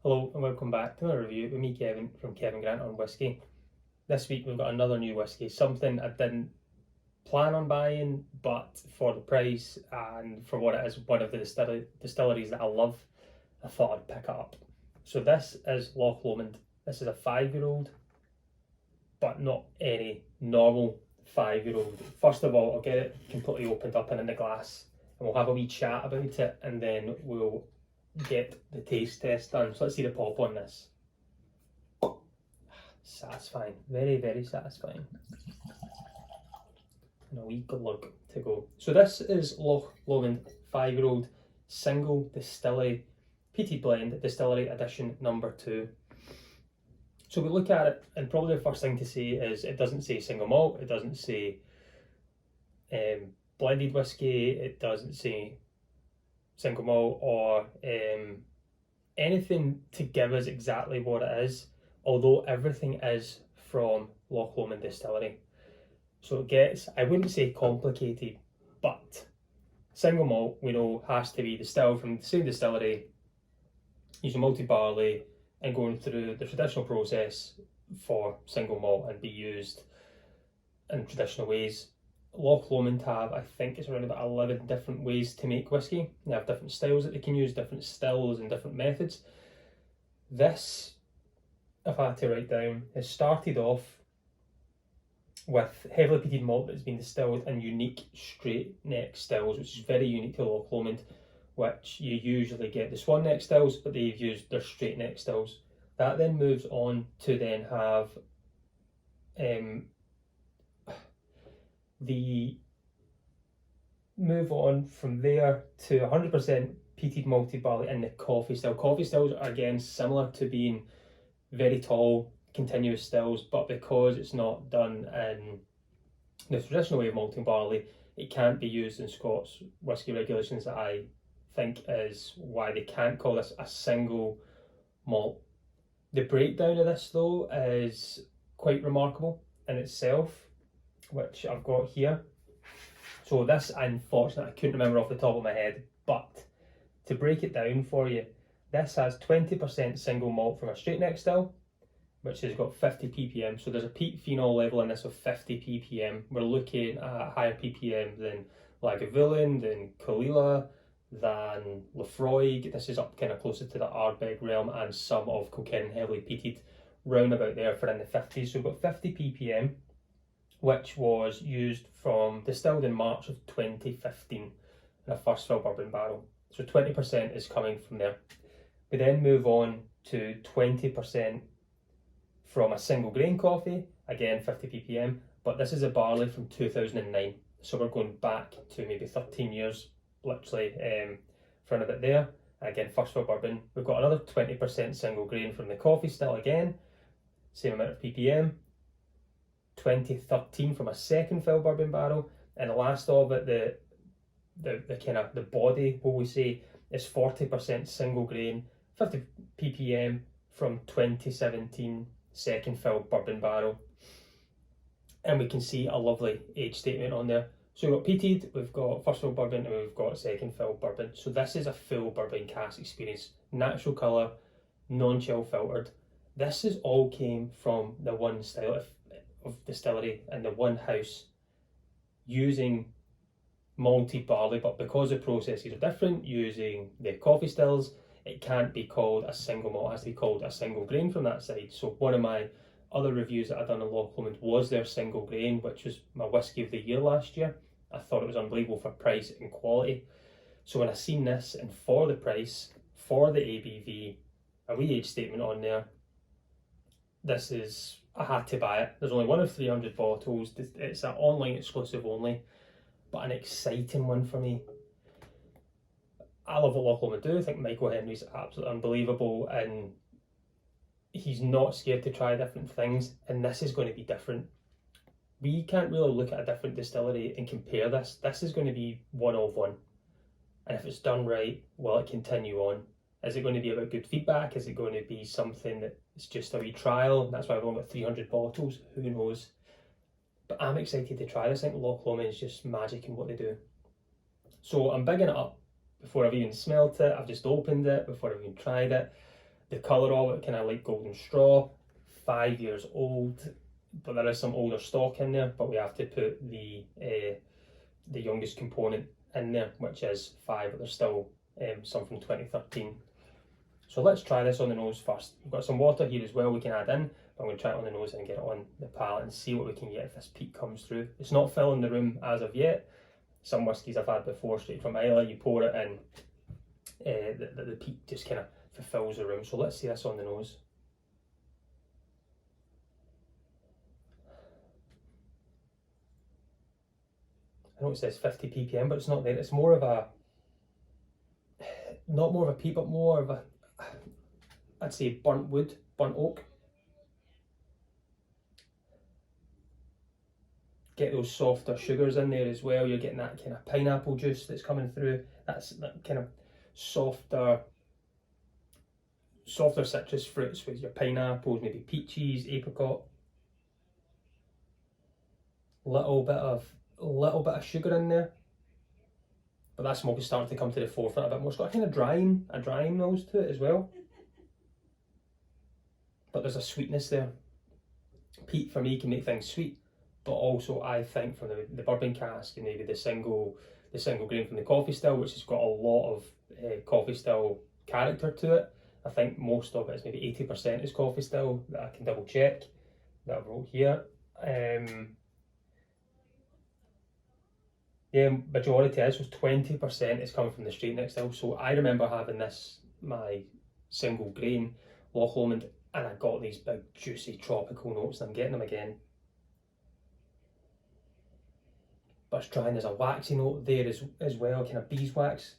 Hello and welcome back to another review with me, Kevin, from Kevin Grant on Whisky. This week we've got another new whisky, something I didn't plan on buying, but for the price and for what it is, one of the distilleries that I love, I thought I'd pick it up. So this is Loch Lomond. This is a 5-year-old, but not any normal 5-year-old. First of all, I'll get it completely opened up and in the glass, and we'll have a wee chat about it, and then we'll get the taste test done. So let's see the pop on this. Satisfying, very, very satisfying. And a wee glug to go. So this is Loch Lomond 5-year-old single distillery peated blend distillery edition number 2. So we look at it, and probably the first thing to say is it doesn't say single malt, it doesn't say blended whiskey, it doesn't say single malt or anything to give us exactly what it is, although everything is from Loch Lomond Distillery. So it gets, I wouldn't say complicated, but single malt we know has to be distilled from the same distillery, using malted barley and going through the traditional process for single malt and be used in traditional ways. Loch Lomond have, I think it's around about 11 different ways to make whiskey. They have different styles that they can use, different stills and different methods. This, if I had to write down, has started off with heavily peated malt that's been distilled in unique straight neck stills, which is very unique to Loch Lomond, which you usually get the swan neck stills, but they've used their straight neck stills. That then moves on to then have the move on from there to 100% peated malted barley in the coffee still. Coffee stills are again similar to being very tall, continuous stills, but because it's not done in the traditional way of malting barley, it can't be used in Scots whisky regulations. That I think is why they can't call this a single malt. The breakdown of this though is quite remarkable in itself, which I've got here. So this, unfortunately, I couldn't remember off the top of my head, but to break it down for you, this has 20% single malt from a straight neck still, which has got 50 ppm. So there's a peat phenol level in this of 50 ppm. We're looking at higher ppm than Lagavulin, than Caol Ila, than Laphroaig. This is up kind of closer to the Ardbeg realm, and some of Kilkenny heavily peated round about there for in the 50s. So we've got 50 ppm, which was used from distilled in March of 2015 in a first fill bourbon barrel. So 20% is coming from there. We then move on to 20% from a single grain coffee, again 50 ppm, but this is a barley from 2009. So we're going back to maybe 13 years, literally, for a bit there. Again, first fill bourbon. We've got another 20% single grain from the coffee still again, same amount of ppm. 2013 from a second fill bourbon barrel, and the last of it, the kind of the body, what we say, is 40% single grain, 50 ppm from 2017 second fill bourbon barrel, and we can see a lovely age statement on there. So we've got peated, we've got first fill bourbon, and we've got second fill bourbon. So this is a full bourbon cask experience, natural colour, non-chill filtered. This is all came from the one style of distillery and the one house using malted barley, but because the processes are different, using the coffee stills, it can't be called a single malt, it has to be called a single grain from that side. So one of my other reviews that I've done on Loch Lomond was their single grain, which was my whisky of the year last year. I thought it was unbelievable for price and quality. So when I seen this, and for the price, for the ABV, a wee age statement on there, this is, I had to buy it. There's only one of 300 bottles. It's an online exclusive only, but an exciting one for me. I love what Loch Lomond do. I think Michael Henry's absolutely unbelievable, and he's not scared to try different things, and this is going to be different. We can't really look at a different distillery and compare this. This is going to be one of one, and if it's done right, will it continue on? Is it going to be about good feedback? Is it going to be something that it's just a wee trial? That's why I've only got 300 bottles. Who knows? But I'm excited to try this. I think Loch Lomond is just magic in what they do. So I'm bigging it up before I've even smelt it. I've just opened it before I've even tried it. The colour of it, kind of like golden straw, 5 years old, but there is some older stock in there, but we have to put the youngest component in there, which is 5, but there's still some from 2013. So let's try this on the nose first. We've got some water here as well we can add in. I'm going to try it on the nose and get it on the palate and see what we can get if this peat comes through. It's not filling the room as of yet. Some whiskies I've had before straight from Islay, you pour it in, the peat just kind of fulfills the room. So let's see this on the nose. I know it says 50 ppm, but it's not there. It's more of a, not more of a peat, but more of a, I'd say burnt wood, burnt oak. Get those softer sugars in there as well. You're getting that kind of pineapple juice that's coming through. That's that kind of softer citrus fruits with your pineapples, maybe peaches, apricot. Little bit of sugar in there, but that smoke is starting to come to the forefront a bit more. It's got a kind of drying nose to it as well, but there's a sweetness there. Peat for me can make things sweet, but also I think from the bourbon cask and maybe the single grain from the coffee still, which has got a lot of coffee still character to it. I think most of it is maybe 80% is coffee still. That I can double check that I've wrote here. Yeah, majority is, so 20% is coming from the straight neck still. So I remember having this, my single grain Loch Lomond, and I got these big juicy tropical notes, and I'm getting them again. But it's trying, there's a waxy note there as well, kind of beeswax.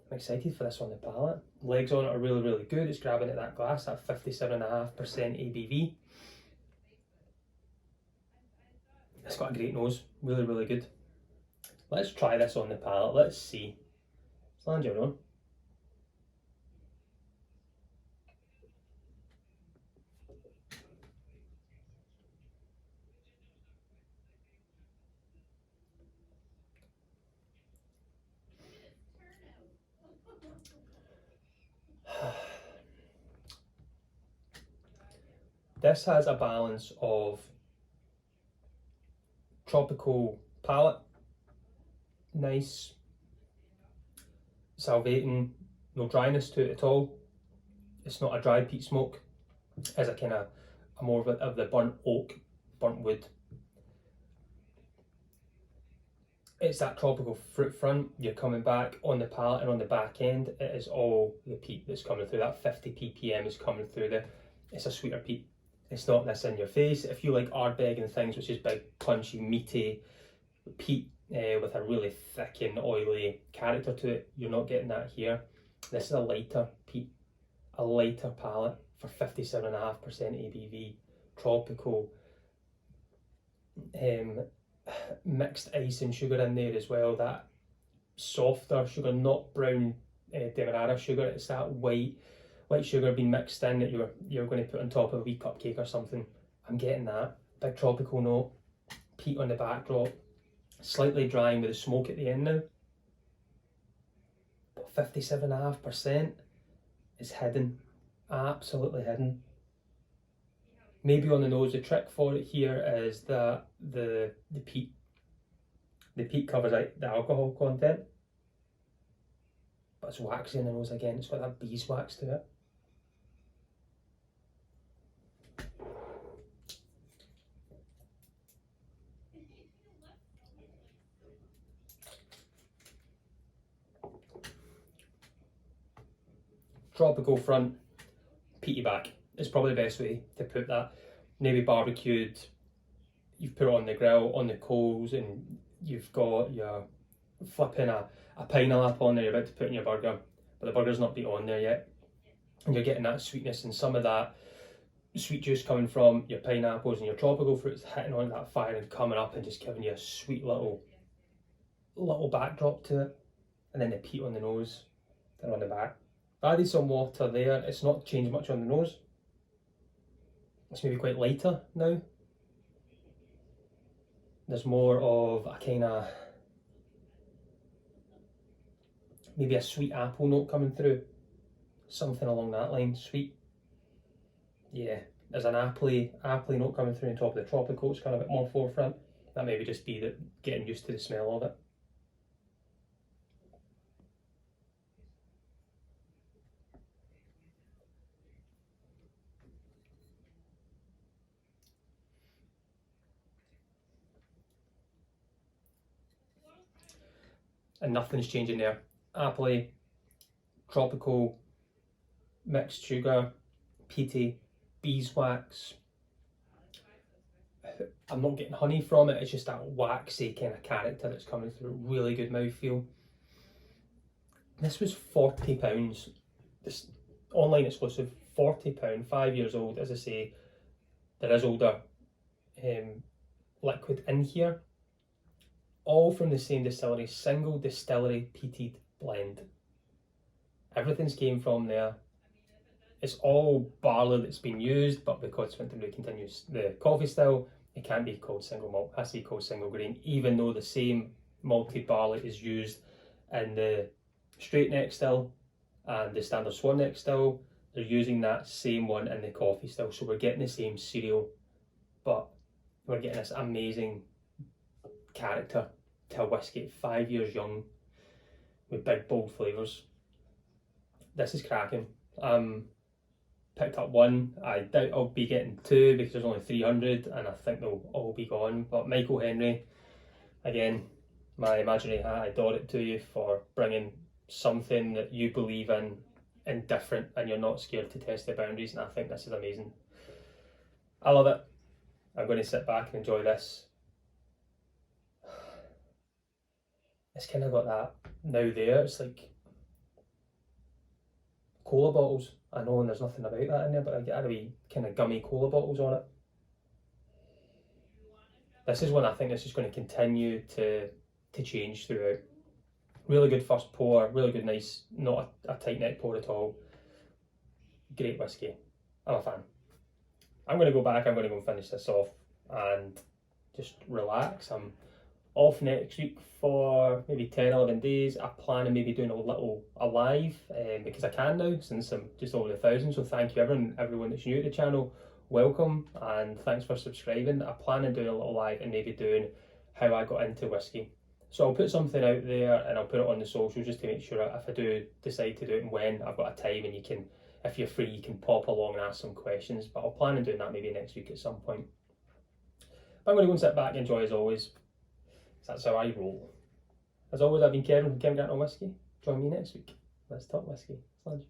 I'm excited for this on the palate. Legs on it are really, really good. It's grabbing at that glass, that 57.5% ABV. It's got a great nose, really, really good. Let's try this on the palate, let's see. Slainte your own. This has a balance of tropical palate, nice, salivating, no dryness to it at all. It's not a dry peat smoke. It's a kind of more of the burnt oak, burnt wood. It's that tropical fruit front. You're coming back on the palate, and on the back end, it is all the peat that's coming through. That 50 ppm is coming through there. It's a sweeter peat. It's not this in your face. If you like Ardbeg and things, which is big, punchy, meaty peat with a really thick and oily character to it, you're not getting that here. This is a lighter peat, a lighter palate for 57.5% ABV, tropical, mixed ice and sugar in there as well. That softer sugar, not brown demerara sugar. It's that white sugar being mixed in that you're going to put on top of a wee cupcake or something. I'm getting that big tropical note, peat on the backdrop, slightly drying with the smoke at the end now. But 57.5% is hidden, absolutely hidden. Maybe on the nose, the trick for it here is that the peat covers out the alcohol content, but it's waxy in the nose again. It's got that beeswax to it. Tropical front, peaty back is probably the best way to put that. Maybe barbecued, you've put it on the grill, on the coals, and you've got your flipping a pineapple on there you're about to put in your burger, but the burger's not been on there yet. And you're getting that sweetness and some of that sweet juice coming from your pineapples and your tropical fruits hitting on that fire and coming up and just giving you a sweet little backdrop to it. And then the peat on the nose and on the back. Added some water there. It's not changed much on the nose. It's maybe quite lighter now. There's more of a kind of, maybe a sweet apple note coming through. something along that line. Sweet. Yeah, there's an appley note coming through on top of the tropical. It's kind of a bit more forefront. That maybe just be that getting used to the smell of it. And nothing's changing there. Appley, tropical, mixed sugar, peaty, beeswax. I'm not getting honey from it, it's just that waxy kind of character that's coming through. Really good mouthfeel. This was £40. This online exclusive, £40, 5 years old. As I say, there is older liquid in here. All from the same distillery, single distillery peated blend. Everything's came from there. It's all barley that's been used, but because Winterberry continues the coffee still, it can't be called single malt, it has to be called single grain, even though the same malted barley is used in the straight neck still and the standard swan neck still. They're using that same one in the coffee still, so we're getting the same cereal, but we're getting this amazing character to a whisky at 5 years young with big bold flavours. This is cracking. Picked up one. I doubt I'll be getting two because there's only 300 and I think they'll all be gone. But Michael Henry, again, my imaginary hat, I adore it to you for bringing something that you believe in and different, and you're not scared to test the boundaries, and I think this is amazing. I love it. I'm going to sit back and enjoy this. It's kind of got that now there, it's like cola bottles. I know, and there's nothing about that in there, but I get a wee kind of gummy cola bottles on it. This is one I think this is going to continue to change throughout. Really good first pour, really good, nice, not a tight neck pour at all. Great whiskey. I'm a fan. I'm going to go back, I'm going to go and finish this off and just relax. I'm off next week for maybe 10-11 days. I plan on maybe doing a live because I can now, since I'm just over 1,000. So thank you everyone that's new to the channel. Welcome and thanks for subscribing. I plan on doing a little live and maybe doing how I got into whiskey. So I'll put something out there and I'll put it on the socials just to make sure if I do decide to do it and when I've got a time, and you can, if you're free, you can pop along and ask some questions. But I'll plan on doing that maybe next week at some point. But I'm going to go and sit back and enjoy as always. That's how I roll. As always, I've been Kevin from Kevin Grant on Whiskey. Join me next week. Let's talk whiskey. Slainte.